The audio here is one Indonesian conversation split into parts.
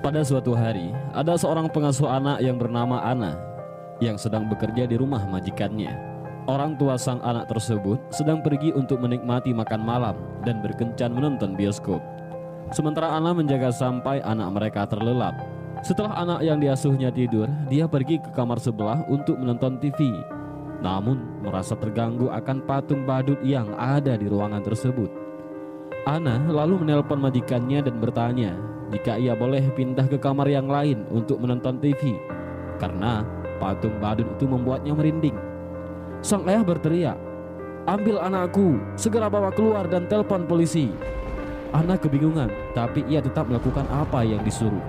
Pada suatu hari, ada seorang pengasuh anak yang bernama Anna yang sedang bekerja di rumah majikannya. Orang tua sang anak tersebut sedang pergi untuk menikmati makan malam dan berkencan menonton bioskop. Sementara Anna menjaga sampai anak mereka terlelap. Setelah anak yang diasuhnya tidur, dia pergi ke kamar sebelah untuk menonton TV. Namun merasa terganggu akan patung badut yang ada di ruangan tersebut. Anna lalu menelpon majikannya dan bertanya jika ia boleh pindah ke kamar yang lain untuk menonton TV, karena patung badut itu membuatnya merinding. Sang ayah berteriak, "Ambil anakku, segera bawa keluar dan telepon polisi." Anna kebingungan, tapi ia tetap melakukan apa yang disuruh.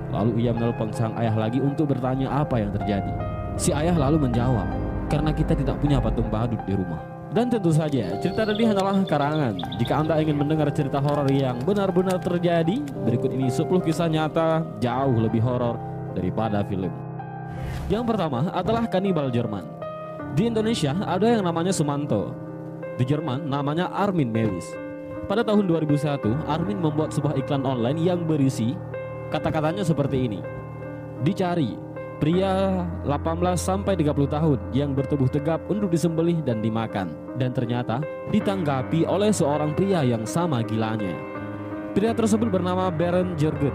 Lalu ia menelpon sang ayah lagi untuk bertanya apa yang terjadi. Si ayah lalu menjawab, "Karena kita tidak punya patung badut di rumah." Dan tentu saja cerita tadi hanyalah karangan. Jika Anda ingin mendengar cerita horor yang benar-benar terjadi, berikut ini 10 kisah nyata jauh lebih horor daripada film. Yang pertama adalah kanibal Jerman. Di Indonesia ada yang namanya Sumanto. Di Jerman namanya Armin Mewis. Pada tahun 2001, Armin membuat sebuah iklan online yang berisi kata-katanya seperti ini: "Dicari pria 18-30 tahun yang bertubuh tegap untuk disembelih dan dimakan." Dan ternyata ditanggapi oleh seorang pria yang sama gilanya. Pria tersebut bernama Bernd Jürgen.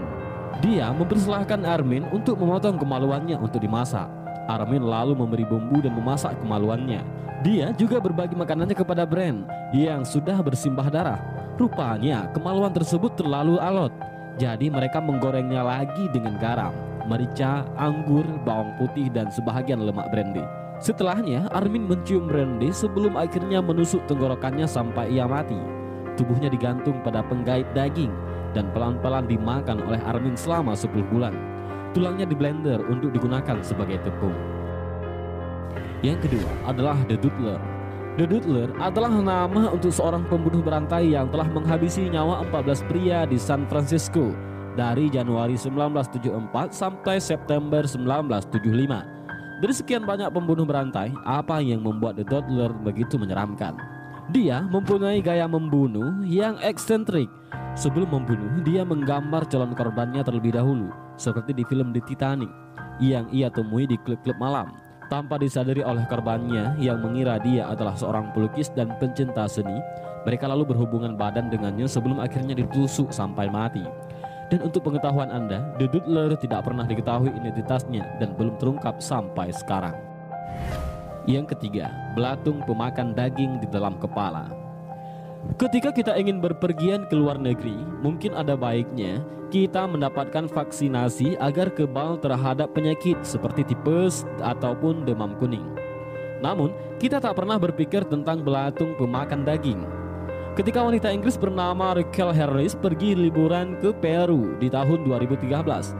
Dia mempersilahkan Armin untuk memotong kemaluannya untuk dimasak. Armin lalu memberi bumbu dan memasak kemaluannya. Dia juga berbagi makanannya kepada Bernd yang sudah bersimbah darah. Rupanya kemaluan tersebut terlalu alot, jadi mereka menggorengnya lagi dengan garam, merica, anggur, bawang putih, dan sebahagian lemak brandy. Setelahnya Armin mencium brandy sebelum akhirnya menusuk tenggorokannya sampai ia mati. Tubuhnya digantung pada penggait daging dan pelan-pelan dimakan oleh Armin selama 10 bulan. Tulangnya di blender untuk digunakan sebagai tepung. Yang kedua adalah The Doodler. The Doodler adalah nama untuk seorang pembunuh berantai yang telah menghabisi nyawa 14 pria di San Francisco dari Januari 1974 sampai September 1975. Dari sekian banyak pembunuh berantai, apa yang membuat The Doodler begitu menyeramkan? Dia mempunyai gaya membunuh yang eksentrik. Sebelum membunuh, dia menggambar calon korbannya terlebih dahulu, seperti di film The Titanic yang ia temui di klub-klub malam. Tanpa disadari oleh korbannya yang mengira dia adalah seorang pelukis dan pencinta seni, mereka lalu berhubungan badan dengannya sebelum akhirnya ditusuk sampai mati. Dan untuk pengetahuan Anda, The Doodler tidak pernah diketahui identitasnya dan belum terungkap sampai sekarang. Yang ketiga, belatung pemakan daging di dalam kepala. Ketika kita ingin berpergian ke luar negeri, mungkin ada baiknya kita mendapatkan vaksinasi agar kebal terhadap penyakit seperti tipes ataupun demam kuning. Namun, kita tak pernah berpikir tentang belatung pemakan daging. Ketika wanita Inggris bernama Rachel Harris pergi liburan ke Peru di tahun 2013,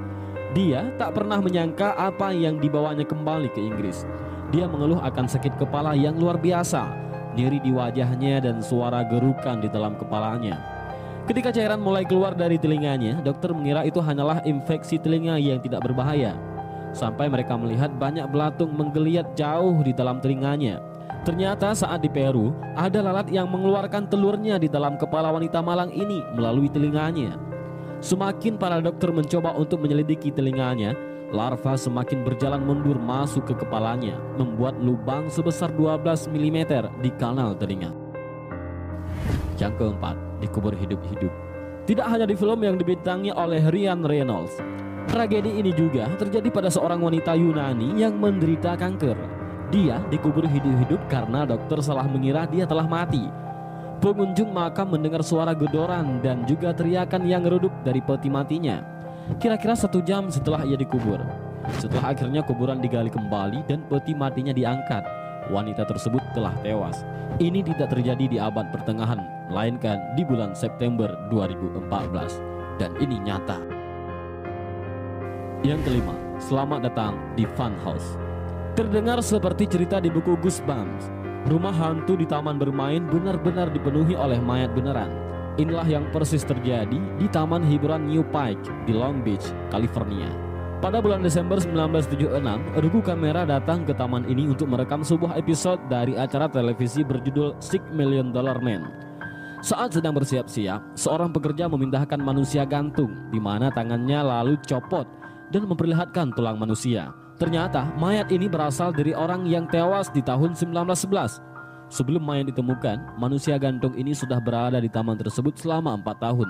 dia tak pernah menyangka apa yang dibawanya kembali ke Inggris. Dia mengeluh akan sakit kepala yang luar biasa, nyeri di wajahnya dan suara gerukan di dalam kepalanya. Ketika cairan mulai keluar dari telinganya, dokter mengira itu hanyalah infeksi telinga yang tidak berbahaya. Sampai mereka melihat banyak belatung menggeliat jauh di dalam telinganya. Ternyata saat di Peru, ada lalat yang mengeluarkan telurnya di dalam kepala wanita malang ini melalui telinganya. Semakin para dokter mencoba untuk menyelidiki telinganya, larva semakin berjalan mundur masuk ke kepalanya, membuat lubang sebesar 12 mm di kanal telinga. Yang keempat, dikubur hidup-hidup. Tidak hanya di film yang dibintangi oleh Ryan Reynolds, tragedi ini juga terjadi pada seorang wanita Yunani yang menderita kanker. Dia dikubur hidup-hidup karena dokter salah mengira dia telah mati. Pengunjung makam mendengar suara gedoran dan juga teriakan yang redup dari peti matinya. Kira-kira 1 jam setelah ia dikubur. Setelah akhirnya kuburan digali kembali dan peti matinya diangkat, wanita tersebut telah tewas. Ini tidak terjadi di abad pertengahan, melainkan di bulan September 2014. Dan ini nyata. Yang kelima, selamat datang di Fun House. Terdengar seperti cerita di buku Goosebumps. Rumah hantu di taman bermain benar-benar dipenuhi oleh mayat beneran. Inilah yang persis terjadi di taman hiburan New Pike di Long Beach, California. Pada bulan Desember 1976, regu kamera datang ke taman ini untuk merekam sebuah episode dari acara televisi berjudul $6 Million Man. Saat sedang bersiap-siap, seorang pekerja memindahkan manusia gantung di mana tangannya lalu copot dan memperlihatkan tulang manusia. Ternyata mayat ini berasal dari orang yang tewas di tahun 1911. Sebelum mayat ditemukan, manusia gantung ini sudah berada di taman tersebut selama 4 tahun.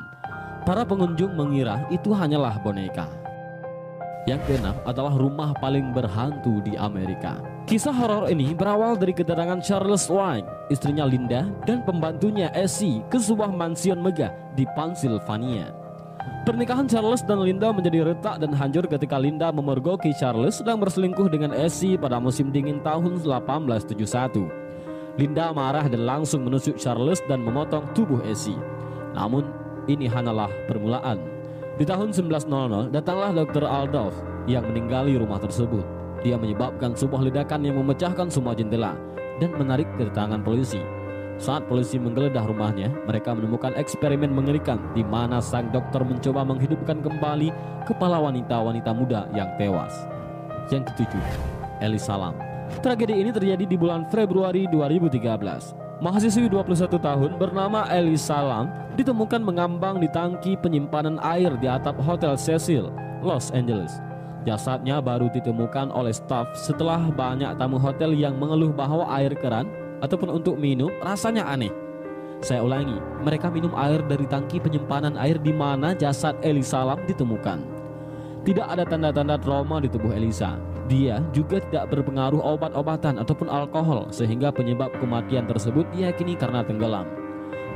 Para pengunjung mengira itu hanyalah boneka. Yang keenam adalah rumah paling berhantu di Amerika. Kisah horor ini berawal dari kedatangan Charles White, istrinya Linda, dan pembantunya Essie ke sebuah mansion megah di Pennsylvania. Pernikahan Charles dan Linda menjadi retak dan hancur ketika Linda memergoki Charles sedang berselingkuh dengan Essie pada musim dingin tahun 1871. Linda marah dan langsung menusuk Charles dan memotong tubuh Essie. Namun, ini hanyalah permulaan. Di tahun 1900 datanglah Dr. Aldous yang meninggali rumah tersebut. Dia menyebabkan sebuah ledakan yang memecahkan semua jendela dan menarik kedatangan polisi. Saat polisi menggeledah rumahnya, mereka menemukan eksperimen mengerikan di mana sang dokter mencoba menghidupkan kembali kepala wanita-wanita muda yang tewas. Yang ketujuh, Elisa Lam. Tragedi ini terjadi di bulan Februari 2013. Mahasiswi 21 tahun bernama Elisa Lam ditemukan mengambang di tangki penyimpanan air di atap Hotel Cecil, Los Angeles. Jasadnya baru ditemukan oleh staf setelah banyak tamu hotel yang mengeluh bahwa air keran ataupun untuk minum rasanya aneh. Saya ulangi, mereka minum air dari tangki penyimpanan air di mana jasad Elisa Lam ditemukan. Tidak ada tanda-tanda trauma di tubuh Elisa. Dia juga tidak berpengaruh obat-obatan ataupun alkohol sehingga penyebab kematian tersebut diyakini karena tenggelam.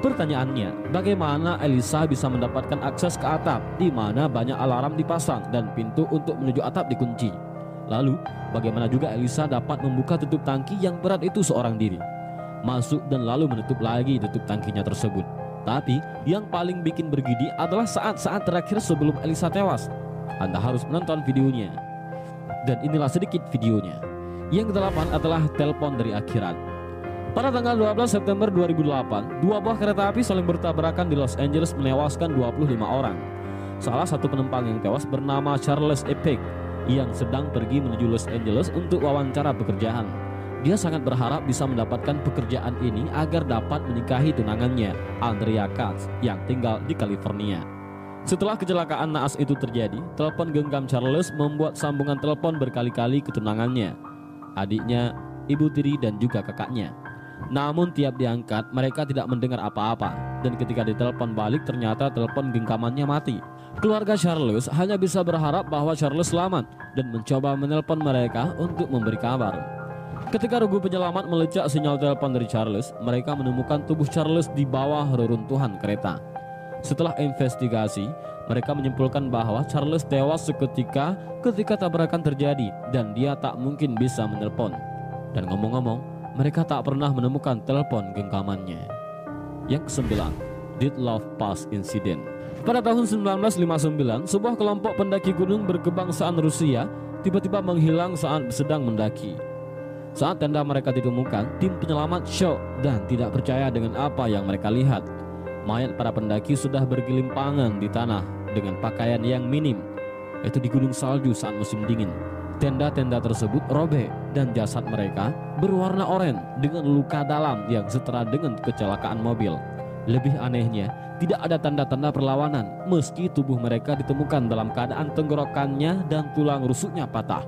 Pertanyaannya, bagaimana Elisa bisa mendapatkan akses ke atap di mana banyak alarm dipasang dan pintu untuk menuju atap dikunci? Lalu, bagaimana juga Elisa dapat membuka tutup tangki yang berat itu seorang diri? Masuk dan lalu menutup lagi tutup tangkinya tersebut. Tapi, yang paling bikin bergidi adalah saat-saat terakhir sebelum Elisa tewas. Anda harus menonton videonya. Dan inilah sedikit videonya. Yang ke-8 adalah telepon dari akhirat. Pada tanggal 12 September 2008, dua buah kereta api saling bertabrakan di Los Angeles menewaskan 25 orang. Salah satu penumpang yang tewas bernama Charles Epic yang sedang pergi menuju Los Angeles untuk wawancara pekerjaan. Dia sangat berharap bisa mendapatkan pekerjaan ini agar dapat menikahi tunangannya, Andrea Katz, yang tinggal di California. Setelah kecelakaan naas itu terjadi, telepon genggam Charles membuat sambungan telepon berkali-kali ke tunangannya, adiknya, ibu tiri, dan juga kakaknya. Namun tiap diangkat mereka tidak mendengar apa-apa, dan ketika ditelepon balik ternyata telepon genggamannya mati. Keluarga Charles hanya bisa berharap bahwa Charles selamat dan mencoba menelpon mereka untuk memberi kabar. Ketika regu penyelamat melecak sinyal telepon dari Charles, mereka menemukan tubuh Charles di bawah reruntuhan kereta. Setelah investigasi, mereka menyimpulkan bahwa Charles tewas seketika ketika tabrakan terjadi dan dia tak mungkin bisa menelpon. Dan ngomong-ngomong, mereka tak pernah menemukan telepon genggamannya. Yang ke-9, Dyatlov Pass Incident. Pada tahun 1959, sebuah kelompok pendaki gunung berkebangsaan Rusia tiba-tiba menghilang saat sedang mendaki. Saat tenda mereka ditemukan, tim penyelamat syok dan tidak percaya dengan apa yang mereka lihat. Mayat para pendaki sudah bergelimpangan di tanah dengan pakaian yang minim, yaitu di gunung salju saat musim dingin. Tenda-tenda tersebut robek dan jasad mereka berwarna oranye dengan luka dalam yang setara dengan kecelakaan mobil. Lebih anehnya, tidak ada tanda-tanda perlawanan meski tubuh mereka ditemukan dalam keadaan tenggorokannya dan tulang rusuknya patah.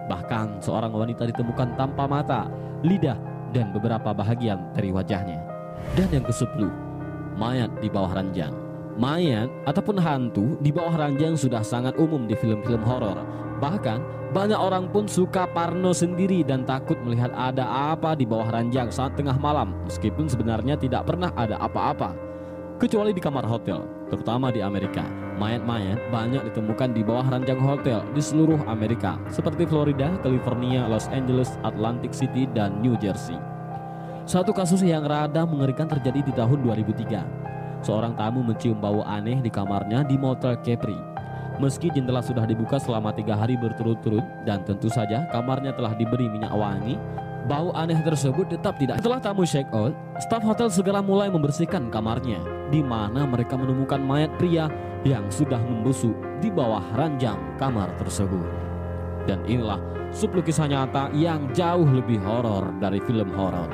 Bahkan seorang wanita ditemukan tanpa mata, lidah, dan beberapa bahagian dari wajahnya. Dan yang ke-10, mayat di bawah ranjang. Mayat ataupun hantu di bawah ranjang sudah sangat umum di film-film horor. Bahkan banyak orang pun suka parno sendiri dan takut melihat ada apa di bawah ranjang saat tengah malam, meskipun sebenarnya tidak pernah ada apa-apa. Kecuali di kamar hotel, terutama di Amerika. Mayat-mayat banyak ditemukan di bawah ranjang hotel di seluruh Amerika, seperti Florida, California, Los Angeles, Atlantic City, dan New Jersey. Satu kasus yang rada mengerikan terjadi di tahun 2003. Seorang tamu mencium bau aneh di kamarnya di Motel Capri. Meski jendela sudah dibuka selama 3 hari berturut-turut dan tentu saja kamarnya telah diberi minyak wangi, bau aneh tersebut tetap tidak. Setelah tamu check out, staf hotel segera mulai membersihkan kamarnya, di mana mereka menemukan mayat pria yang sudah membusuk di bawah ranjang kamar tersebut. Dan inilah 10 kisah nyata yang jauh lebih horor dari film horor.